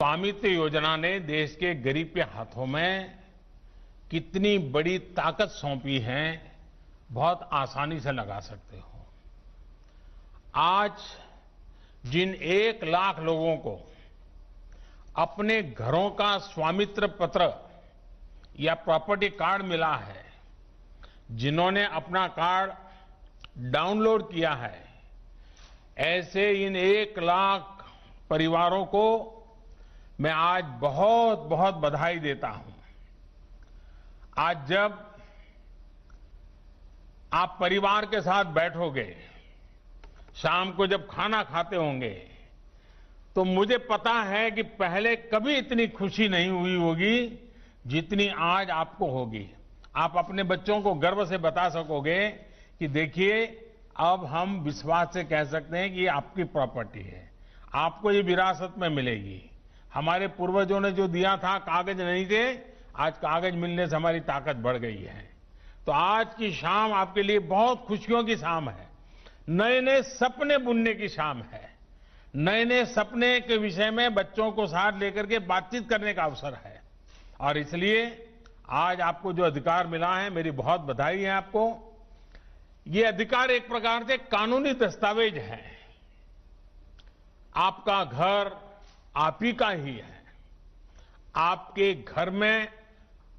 स्वामित्व योजना ने देश के गरीब के हाथों में कितनी बड़ी ताकत सौंपी है, बहुत आसानी से लगा सकते हो। आज जिन 1 लाख लोगों को अपने घरों का स्वामित्व पत्र या प्रॉपर्टी कार्ड मिला है, जिन्होंने अपना कार्ड डाउनलोड किया है, ऐसे इन 1 लाख परिवारों को मैं आज बहुत बहुत बधाई देता हूं। आज जब आप परिवार के साथ बैठोगे, शाम को जब खाना खाते होंगे, तो मुझे पता है कि पहले कभी इतनी खुशी नहीं हुई होगी जितनी आज आपको होगी। आप अपने बच्चों को गर्व से बता सकोगे कि देखिए, अब हम विश्वास से कह सकते हैं कि ये आपकी प्रॉपर्टी है, आपको ये विरासत में मिलेगी। हमारे पूर्वजों ने जो दिया था, कागज नहीं थे, आज कागज मिलने से हमारी ताकत बढ़ गई है। तो आज की शाम आपके लिए बहुत खुशियों की शाम है, नए नए सपने बुनने की शाम है, नए नए सपने के विषय में बच्चों को साथ लेकर के बातचीत करने का अवसर है। और इसलिए आज आपको जो अधिकार मिला है, मेरी बहुत बधाई है आपको। ये अधिकार एक प्रकार से कानूनी दस्तावेज है। आपका घर आप ही का ही है, आपके घर में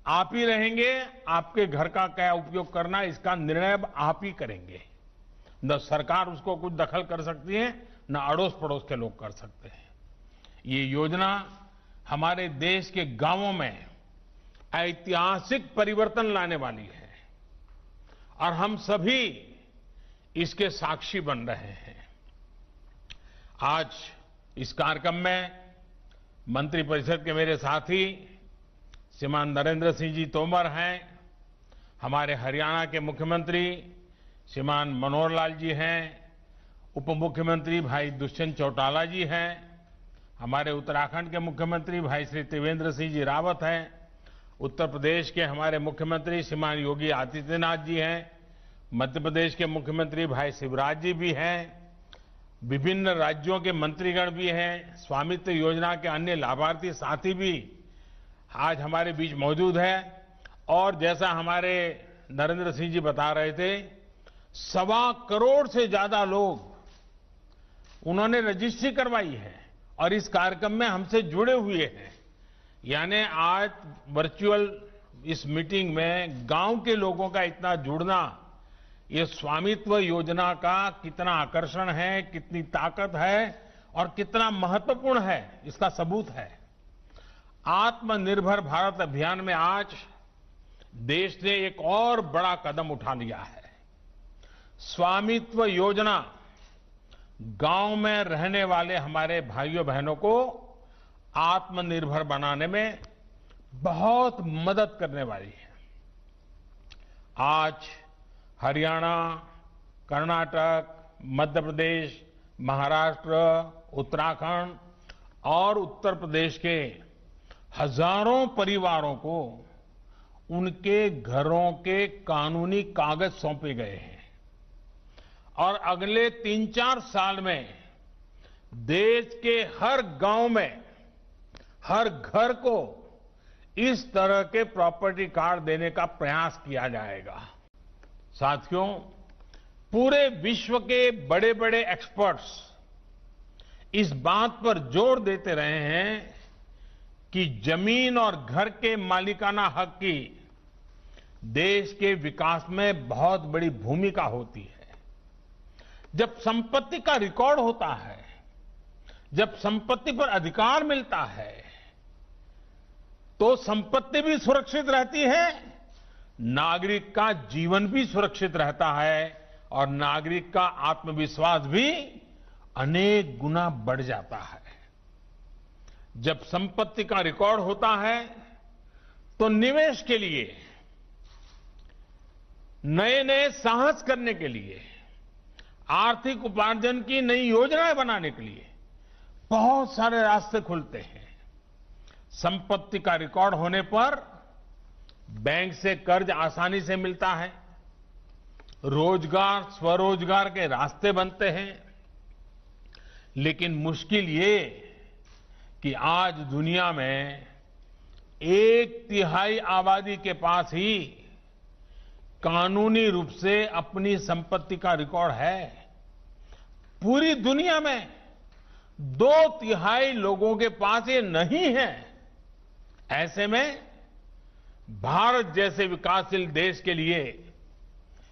आप ही रहेंगे, आपके घर का क्या उपयोग करना इसका निर्णय अब आप ही करेंगे। न सरकार उसको कुछ दखल कर सकती है, न अड़ोस पड़ोस के लोग कर सकते हैं। ये योजना हमारे देश के गांवों में ऐतिहासिक परिवर्तन लाने वाली है और हम सभी इसके साक्षी बन रहे हैं। आज इस कार्यक्रम में मंत्रिपरिषद के मेरे साथी श्रीमान नरेंद्र सिंह जी तोमर हैं, हमारे हरियाणा के मुख्यमंत्री श्रीमान मनोहर लाल जी हैं, उप मुख्यमंत्री भाई दुष्यंत चौटाला जी हैं, हमारे उत्तराखंड के मुख्यमंत्री भाई श्री त्रिवेंद्र सिंह जी रावत हैं, उत्तर प्रदेश के हमारे मुख्यमंत्री श्रीमान योगी आदित्यनाथ जी हैं, मध्य प्रदेश के मुख्यमंत्री भाई शिवराज जी भी हैं, विभिन्न राज्यों के मंत्रीगण भी हैं, स्वामित्व योजना के अन्य लाभार्थी साथी भी आज हमारे बीच मौजूद है। और जैसा हमारे नरेंद्र सिंह जी बता रहे थे, 1.25 करोड़ से ज्यादा लोग उन्होंने रजिस्ट्री करवाई है और इस कार्यक्रम में हमसे जुड़े हुए हैं। यानी आज वर्चुअल इस मीटिंग में गांव के लोगों का इतना जुड़ना, ये स्वामित्व योजना का कितना आकर्षण है, कितनी ताकत है और कितना महत्वपूर्ण है, इसका सबूत है। आत्मनिर्भर भारत अभियान में आज देश ने एक और बड़ा कदम उठा लिया है। स्वामित्व योजना गांव में रहने वाले हमारे भाइयों बहनों को आत्मनिर्भर बनाने में बहुत मदद करने वाली है। आज हरियाणा, कर्नाटक, मध्य प्रदेश, महाराष्ट्र, उत्तराखंड और उत्तर प्रदेश के हजारों परिवारों को उनके घरों के कानूनी कागज सौंपे गए हैं और अगले 3-4 साल में देश के हर गांव में, हर घर को इस तरह के प्रॉपर्टी कार्ड देने का प्रयास किया जाएगा। साथियों, पूरे विश्व के बड़े बड़े एक्सपर्ट्स इस बात पर जोर देते रहे हैं कि जमीन और घर के मालिकाना हक की देश के विकास में बहुत बड़ी भूमिका होती है। जब संपत्ति का रिकॉर्ड होता है, जब संपत्ति पर अधिकार मिलता है, तो संपत्ति भी सुरक्षित रहती है, नागरिक का जीवन भी सुरक्षित रहता है और नागरिक का आत्मविश्वास भी अनेक गुना बढ़ जाता है। जब संपत्ति का रिकॉर्ड होता है तो निवेश के लिए, नए नए साहस करने के लिए, आर्थिक उपार्जन की नई योजनाएं बनाने के लिए बहुत सारे रास्ते खुलते हैं। संपत्ति का रिकॉर्ड होने पर बैंक से कर्ज आसानी से मिलता है, रोजगार, स्वरोजगार के रास्ते बनते हैं। लेकिन मुश्किल ये कि आज दुनिया में 1/3 आबादी के पास ही कानूनी रूप से अपनी संपत्ति का रिकॉर्ड है। पूरी दुनिया में 2/3 लोगों के पास ये नहीं है। ऐसे में भारत जैसे विकासशील देश के लिए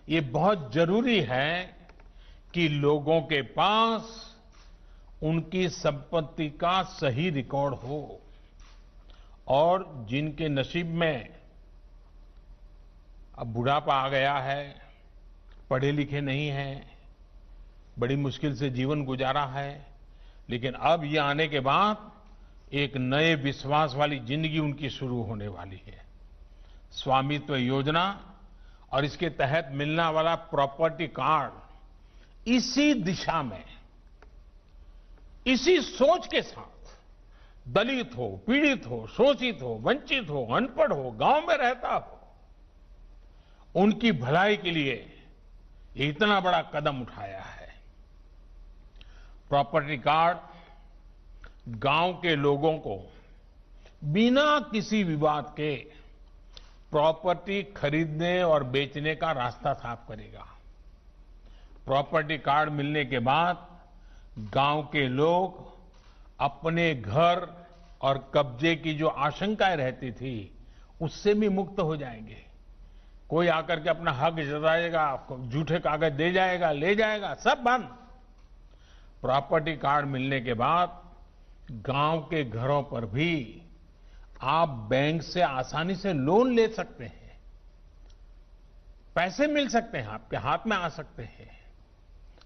ये बहुत जरूरी है कि लोगों के पास उनकी संपत्ति का सही रिकॉर्ड हो और जिनके नसीब में अब बुढ़ापा आ गया है, पढ़े लिखे नहीं हैं, बड़ी मुश्किल से जीवन गुजारा है, लेकिन अब ये आने के बाद एक नए विश्वास वाली जिंदगी उनकी शुरू होने वाली है। स्वामित्व योजना और इसके तहत मिलने वाला प्रॉपर्टी कार्ड इसी दिशा में, इसी सोच के साथ दलित हो, पीड़ित हो, शोषित हो, वंचित हो, अनपढ़ हो, गांव में रहता हो, उनकी भलाई के लिए ये इतना बड़ा कदम उठाया है। प्रॉपर्टी कार्ड गांव के लोगों को बिना किसी विवाद के प्रॉपर्टी खरीदने और बेचने का रास्ता साफ करेगा। प्रॉपर्टी कार्ड मिलने के बाद गांव के लोग अपने घर और कब्जे की जो आशंकाएं रहती थी उससे भी मुक्त हो जाएंगे। कोई आकर के अपना हक जताएगा, झूठे कागज दे जाएगा, ले जाएगा, सब बंद। प्रॉपर्टी कार्ड मिलने के बाद गांव के घरों पर भी आप बैंक से आसानी से लोन ले सकते हैं, पैसे मिल सकते हैं, आपके हाथ में आ सकते हैं।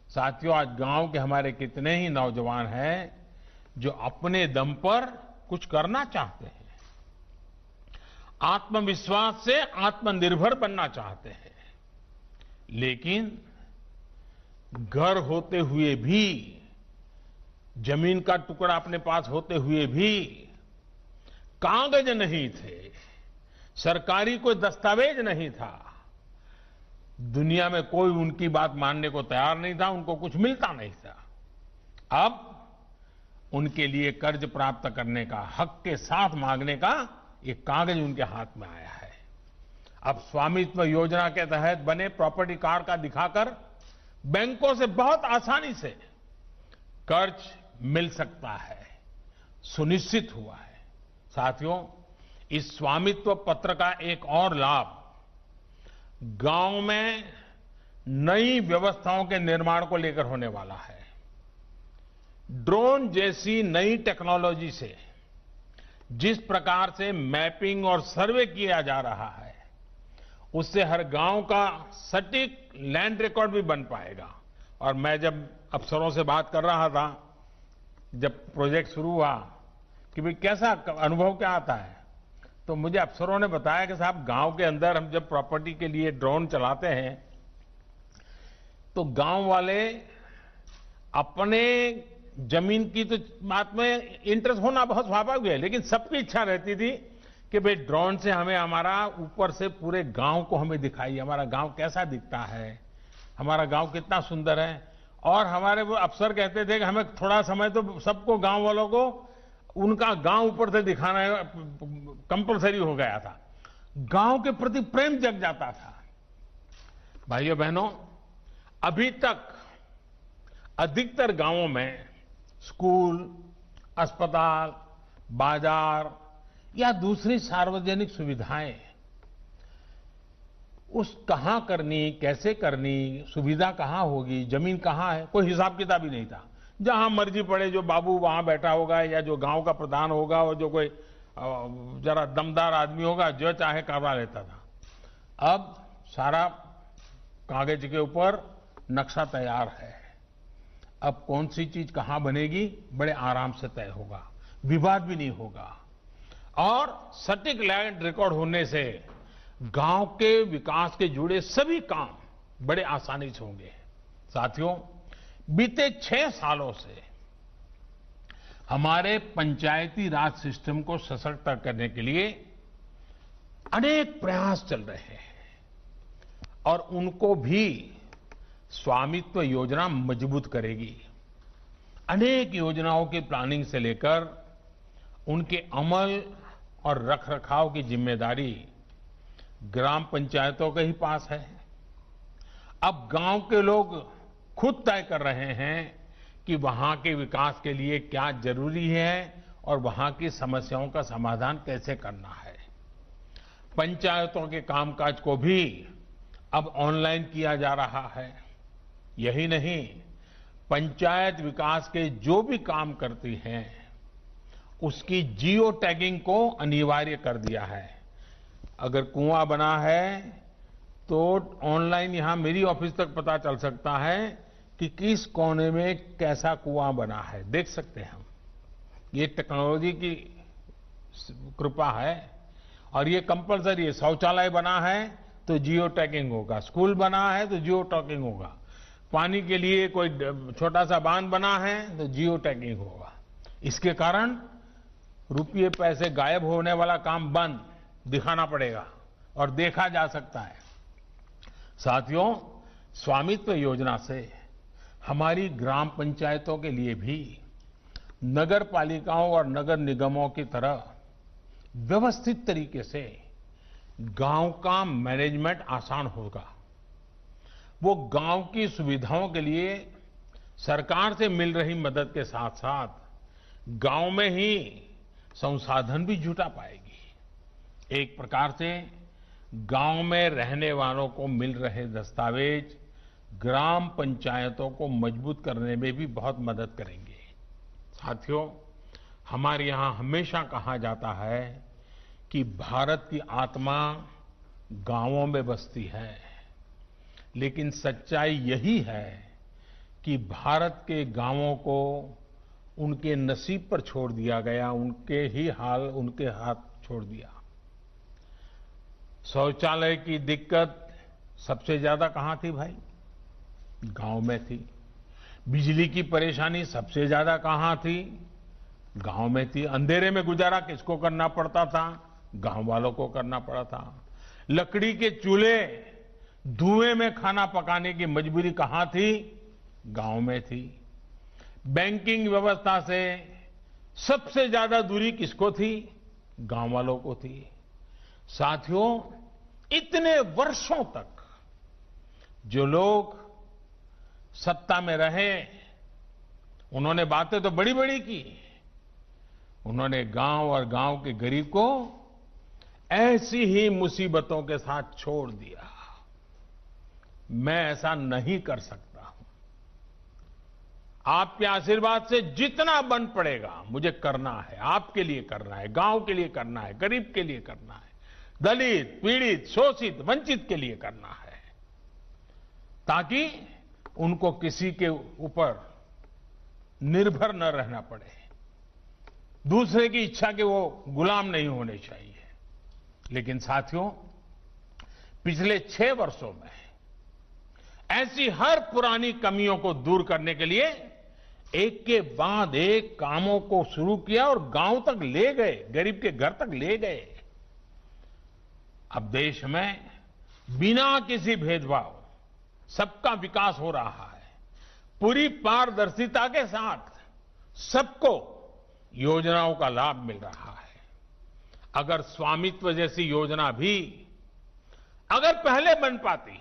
साथियों, आज गांव के हमारे कितने ही नौजवान हैं जो अपने दम पर कुछ करना चाहते हैं, आत्मविश्वास से आत्मनिर्भर बनना चाहते हैं, लेकिन घर होते हुए भी, जमीन का टुकड़ा अपने पास होते हुए भी कागज नहीं थे, सरकारी कोई दस्तावेज नहीं था, दुनिया में कोई उनकी बात मानने को तैयार नहीं था, उनको कुछ मिलता नहीं था। अब उनके लिए कर्ज प्राप्त करने का, हक के साथ मांगने का एक कागज उनके हाथ में आया है। अब स्वामित्व योजना के तहत बने प्रॉपर्टी कार्ड का दिखाकर बैंकों से बहुत आसानी से कर्ज मिल सकता है, सुनिश्चित हुआ है। साथियों, इस स्वामित्व पत्र का एक और लाभ गांव में नई व्यवस्थाओं के निर्माण को लेकर होने वाला है। ड्रोन जैसी नई टेक्नोलॉजी से जिस प्रकार से मैपिंग और सर्वे किया जा रहा है, उससे हर गांव का सटीक लैंड रिकॉर्ड भी बन पाएगा। और मैं जब अफसरों से बात कर रहा था, जब प्रोजेक्ट शुरू हुआ कि भाई कैसा अनुभव क्या आता है, तो मुझे अफसरों ने बताया कि साहब गांव के अंदर हम जब प्रॉपर्टी के लिए ड्रोन चलाते हैं तो गांव वाले अपने जमीन की तो बात में इंटरेस्ट होना बहुत स्वाभाविक है, लेकिन सबकी इच्छा रहती थी कि भाई ड्रोन से हमें हमारा ऊपर से पूरे गांव को हमें दिखाइए, हमारा गांव कैसा दिखता है, हमारा गांव कितना सुंदर है। और हमारे वो अफसर कहते थे कि हमें थोड़ा समय तो सबको, गांव वालों को उनका गांव ऊपर से दिखाना कंपलसरी हो गया था। गांव के प्रति प्रेम जग जाता था। भाइयों बहनों, अभी तक अधिकतर गांवों में स्कूल, अस्पताल, बाजार या दूसरी सार्वजनिक सुविधाएं उस कहां करनी, कैसे करनी, सुविधा कहां होगी, जमीन कहां है, कोई हिसाब किताब ही नहीं था। जहां मर्जी पड़े जो बाबू वहां बैठा होगा या जो गांव का प्रधान होगा और जो कोई जरा दमदार आदमी होगा, जो चाहे करवा लेता था। अब सारा कागज के ऊपर नक्शा तैयार है। अब कौन सी चीज कहां बनेगी बड़े आराम से तय होगा, विवाद भी नहीं होगा। और सटीक लैंड रिकॉर्ड होने से गांव के विकास के जुड़े सभी काम बड़े आसानी से होंगे। साथियों, बीते 6 सालों से हमारे पंचायती राज सिस्टम को सशक्त करने के लिए अनेक प्रयास चल रहे हैं और उनको भी स्वामित्व योजना मजबूत करेगी। अनेक योजनाओं की प्लानिंग से लेकर उनके अमल और रखरखाव की जिम्मेदारी ग्राम पंचायतों के ही पास है। अब गांव के लोग खुद तय कर रहे हैं कि वहां के विकास के लिए क्या जरूरी है और वहां की समस्याओं का समाधान कैसे करना है। पंचायतों के कामकाज को भी अब ऑनलाइन किया जा रहा है। यही नहीं, पंचायत विकास के जो भी काम करती हैं, उसकी जियो टैगिंग को अनिवार्य कर दिया है। अगर कुआं बना है तो ऑनलाइन यहां मेरी ऑफिस तक पता चल सकता है कि किस कोने में कैसा कुआं बना है, देख सकते हैं हम। ये टेक्नोलॉजी की कृपा है और ये कंपलसरी है। शौचालय बना है तो जियो टैगिंग होगा, स्कूल बना है तो जियो टैगिंग होगा, पानी के लिए कोई छोटा सा बांध बना है तो जियो टैगिंग होगा। इसके कारण रुपये पैसे गायब होने वाला काम बंद दिखाना पड़ेगा और देखा जा सकता है। साथियों, स्वामित्व योजना से हमारी ग्राम पंचायतों के लिए भी नगर पालिकाओं और नगर निगमों की तरह व्यवस्थित तरीके से गांव का मैनेजमेंट आसान होगा। वो गांव की सुविधाओं के लिए सरकार से मिल रही मदद के साथ साथ गांव में ही संसाधन भी जुटा पाएगी। एक प्रकार से गांव में रहने वालों को मिल रहे दस्तावेज ग्राम पंचायतों को मजबूत करने में भी बहुत मदद करेंगे। साथियों, हमारे यहां हमेशा कहा जाता है कि भारत की आत्मा गांवों में बसती है, लेकिन सच्चाई यही है कि भारत के गांवों को उनके नसीब पर छोड़ दिया गया, उनके ही हाल उनके हाथ छोड़ दिया। शौचालय की दिक्कत सबसे ज्यादा कहां थी भाई? गांव में थी। बिजली की परेशानी सबसे ज्यादा कहां थी? गांव में थी। अंधेरे में गुजारा किसको करना पड़ता था? गांव वालों को करना पड़ा था। लकड़ी के चूल्हे, धुएं में खाना पकाने की मजबूरी कहां थी? गांव में थी। बैंकिंग व्यवस्था से सबसे ज्यादा दूरी किसको थी? गांव वालों को थी। साथियों, इतने वर्षों तक जो लोग सत्ता में रहे, उन्होंने बातें तो बड़ी बड़ी की, उन्होंने गांव और गांव के गरीब को ऐसी ही मुसीबतों के साथ छोड़ दिया। मैं ऐसा नहीं कर सकता हूं। आपके आशीर्वाद से जितना बन पड़ेगा मुझे करना है, आपके लिए करना है, गांव के लिए करना है, गरीब के लिए करना है, दलित, पीड़ित, शोषित, वंचित के लिए करना है, ताकि उनको किसी के ऊपर निर्भर न रहना पड़े, दूसरे की इच्छा के वो गुलाम नहीं होने चाहिए। लेकिन साथियों, पिछले 6 वर्षों में ऐसी हर पुरानी कमियों को दूर करने के लिए एक के बाद एक कामों को शुरू किया और गांव तक ले गए, गरीब के घर तक ले गए। अब देश में बिना किसी भेदभाव सबका विकास हो रहा है। पूरी पारदर्शिता के साथ सबको योजनाओं का लाभ मिल रहा है। अगर स्वामित्व जैसी योजना भी अगर पहले बन पाती,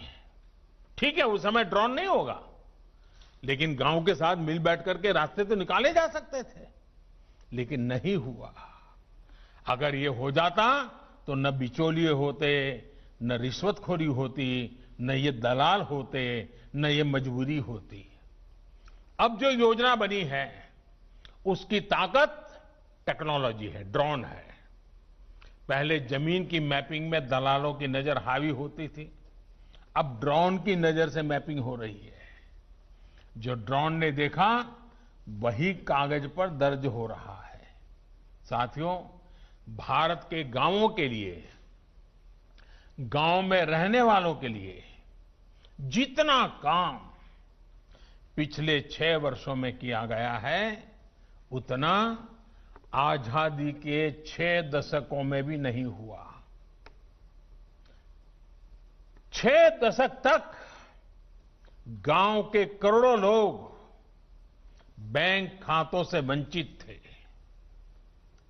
ठीक है, उस समय ड्रोन नहीं होगा, लेकिन गांव के साथ मिल बैठ करके रास्ते तो निकाले जा सकते थे, लेकिन नहीं हुआ। अगर ये हो जाता तो न बिचौलिए होते, न रिश्वतखोरी होती, न ये दलाल होते, न ये मजबूरी होती। अब जो योजना बनी है उसकी ताकत टेक्नोलॉजी है, ड्रोन है। पहले जमीन की मैपिंग में दलालों की नजर हावी होती थी, अब ड्रोन की नजर से मैपिंग हो रही है। जो ड्रोन ने देखा वही कागज पर दर्ज हो रहा है। साथियों, भारत के गांवों के लिए, गांव में रहने वालों के लिए जितना काम पिछले 6 वर्षों में किया गया है, उतना आजादी के 6 दशकों में भी नहीं हुआ। 6 दशक तक गांव के करोड़ों लोग बैंक खातों से वंचित थे।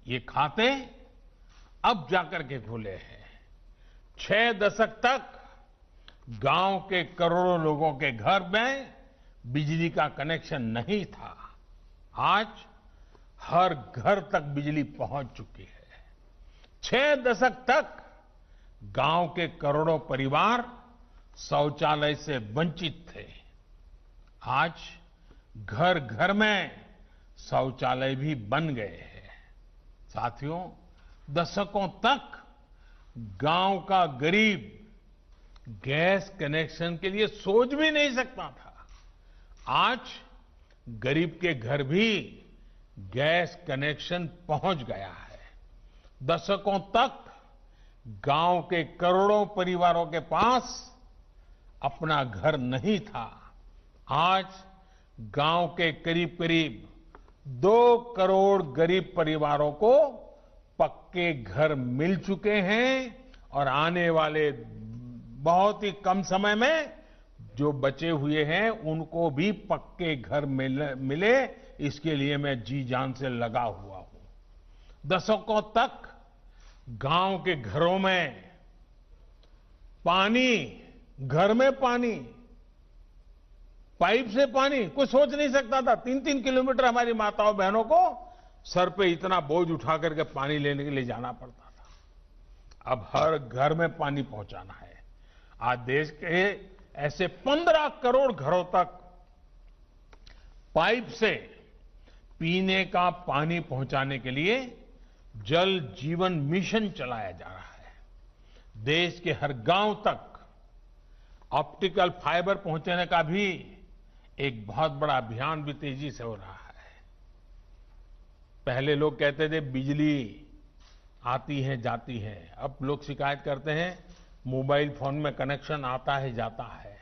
ये खाते अब जाकर के खुले हैं। 6 दशक तक गांव के करोड़ों लोगों के घर में बिजली का कनेक्शन नहीं था। आज हर घर तक बिजली पहुंच चुकी है। 6 दशक तक गांव के करोड़ों परिवार शौचालय से वंचित थे। आज घर घर में शौचालय भी बन गए हैं। साथियों, दशकों तक गांव का गरीब गैस कनेक्शन के लिए सोच भी नहीं सकता था। आज गरीब के घर भी गैस कनेक्शन पहुंच गया है। दशकों तक गांव के करोड़ों परिवारों के पास अपना घर नहीं था। आज गांव के करीब करीब 2 करोड़ गरीब परिवारों को पक्के घर मिल चुके हैं और आने वाले बहुत ही कम समय में जो बचे हुए हैं उनको भी पक्के घर मिले, इसके लिए मैं जी जान से लगा हुआ हूं। दशकों तक गांव के घरों में पानी, घर में पानी, पाइप से पानी, कोई सोच नहीं सकता था। 3-3 किलोमीटर हमारी माताओं बहनों को सर पे इतना बोझ उठा करके पानी लेने के लिए जाना पड़ता था। अब हर घर में पानी पहुंचाना है। आज देश के ऐसे 15 करोड़ घरों तक पाइप से पीने का पानी पहुंचाने के लिए जल जीवन मिशन चलाया जा रहा है। देश के हर गांव तक ऑप्टिकल फाइबर पहुंचाने का भी एक बहुत बड़ा अभियान भी तेजी से हो रहा है। पहले लोग कहते थे बिजली आती है जाती है, अब लोग शिकायत करते हैं मोबाइल फोन में कनेक्शन आता है जाता है।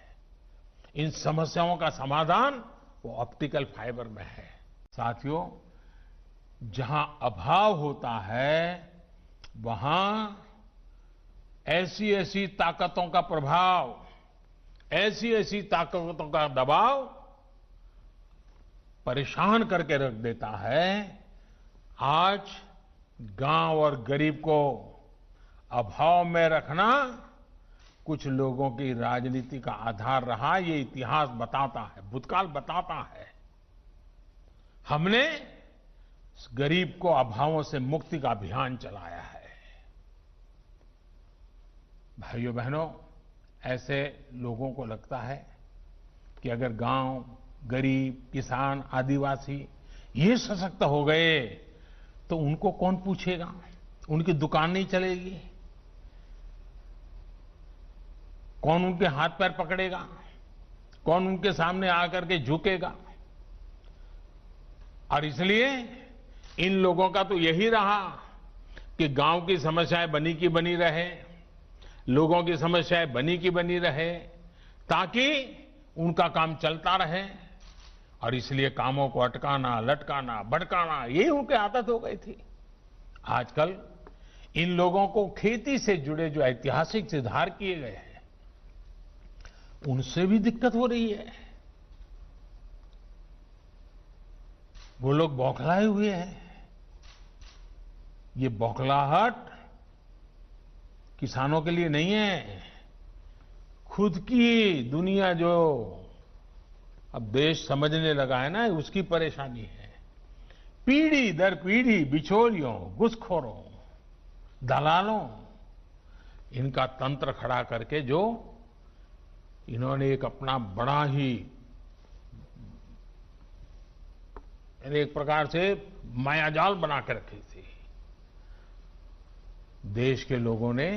इन समस्याओं का समाधान वो ऑप्टिकल फाइबर में है। साथियों, जहां अभाव होता है वहां ऐसी ऐसी ताकतों का प्रभाव, ऐसी ऐसी ताकतों का दबाव परेशान करके रख देता है। आज गांव और गरीब को अभाव में रखना कुछ लोगों की राजनीति का आधार रहा, ये इतिहास बताता है, भूतकाल बताता है। हमने गरीब को अभावों से मुक्ति का अभियान चलाया है। भाइयों बहनों, ऐसे लोगों को लगता है कि अगर गांव, गरीब, किसान, आदिवासी ये सशक्त हो गए तो उनको कौन पूछेगा, उनकी दुकान नहीं चलेगी, कौन उनके हाथ पैर पकड़ेगा, कौन उनके सामने आकर के झुकेगा। और इसलिए इन लोगों का तो यही रहा कि गांव की समस्याएं बनी की बनी रहे, लोगों की समस्याएं बनी की बनी रहे, ताकि उनका काम चलता रहे। और इसलिए कामों को अटकाना, लटकाना, भटकाना, यही उनकी आदत हो गई थी। आजकल इन लोगों को खेती से जुड़े जो ऐतिहासिक सुधार किए गए हैं उनसे भी दिक्कत हो रही है। वो लोग बौखलाए हुए हैं। ये बौखलाहट किसानों के लिए नहीं है, खुद की दुनिया जो अब देश समझने लगा है ना, उसकी परेशानी है। पीढ़ी दर पीढ़ी बिचौलियों, घुसखोरों, दलालों, इनका तंत्र खड़ा करके जो इन्होंने एक अपना बड़ा ही एक प्रकार से मायाजाल बना के रखी थी। देश के लोगों ने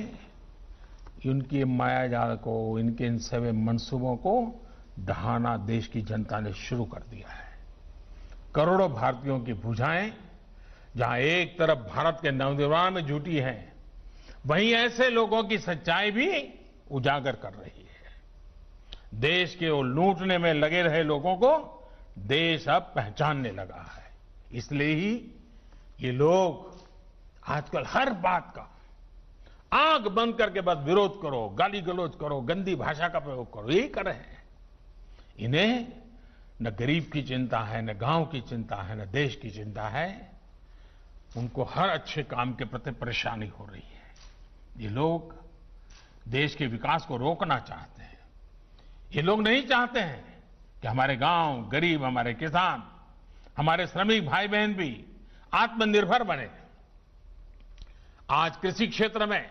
इनके मायाजाल को, इनके इन सभी मंसूबों को ढहाना देश की जनता ने शुरू कर दिया है। करोड़ों भारतीयों की भुजाएं जहां एक तरफ भारत के नवनिर्माण में जुटी हैं, वहीं ऐसे लोगों की सच्चाई भी उजागर कर रही है। देश के वो लूटने में लगे रहे लोगों को देश अब पहचानने लगा है। इसलिए ही ये लोग आजकल हर बात का आंख बंद करके बस विरोध करो, गाली गलौज करो, गंदी भाषा का प्रयोग करो, यही कर रहे हैं। इन्हें न गरीब की चिंता है, न गांव की चिंता है, न देश की चिंता है। उनको हर अच्छे काम के प्रति परेशानी हो रही है। ये लोग देश के विकास को रोकना चाहते हैं। ये लोग नहीं चाहते हैं कि हमारे गांव, गरीब, हमारे किसान, हमारे श्रमिक भाई बहन भी आत्मनिर्भर बने। आज कृषि क्षेत्र में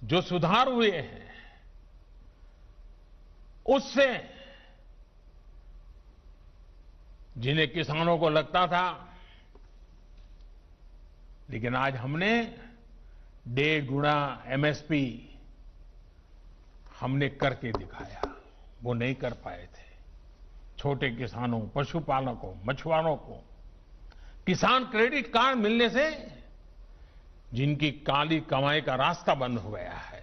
जो सुधार हुए हैं, उससे जिन्हें किसानों को लगता था, लेकिन आज हमने 1.5 गुना एमएसपी हमने करके दिखाया, वो नहीं कर पाए थे। छोटे किसानों, पशुपालकों, मछुआरों को किसान क्रेडिट कार्ड मिलने से जिनकी काली कमाई का रास्ता बंद हो गया है,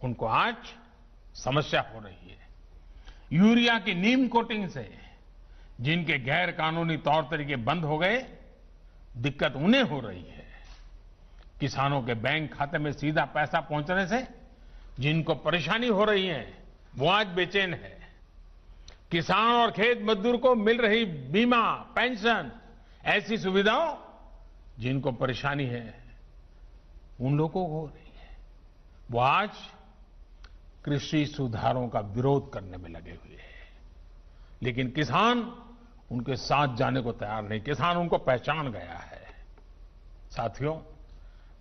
उनको आज समस्या हो रही है। यूरिया की नीम कोटिंग से जिनके गैर कानूनी तौर तरीके बंद हो गए, दिक्कत उन्हें हो रही है। किसानों के बैंक खाते में सीधा पैसा पहुंचने से जिनको परेशानी हो रही है, वो आज बेचैन है। किसान और खेत मजदूर को मिल रही बीमा, पेंशन, ऐसी सुविधाओं जिनको परेशानी है, उन लोगों को हो रही है। वो आज कृषि सुधारों का विरोध करने में लगे हुए हैं, लेकिन किसान उनके साथ जाने को तैयार नहीं। किसान उनको पहचान गया है। साथियों,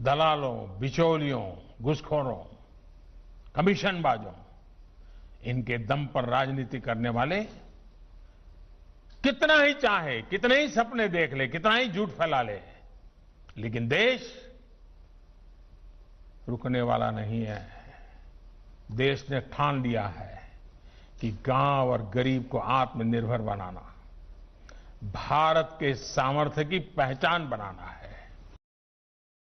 दलालों, बिचौलियों, घूसखोरों, कमीशनबाजों, इनके दम पर राजनीति करने वाले कितना ही चाहे, कितने ही सपने देख ले, कितना ही झूठ फैला ले, लेकिन देश रुकने वाला नहीं है। देश ने ठान लिया है कि गांव और गरीब को आत्मनिर्भर बनाना, भारत के सामर्थ्य की पहचान बनाना है।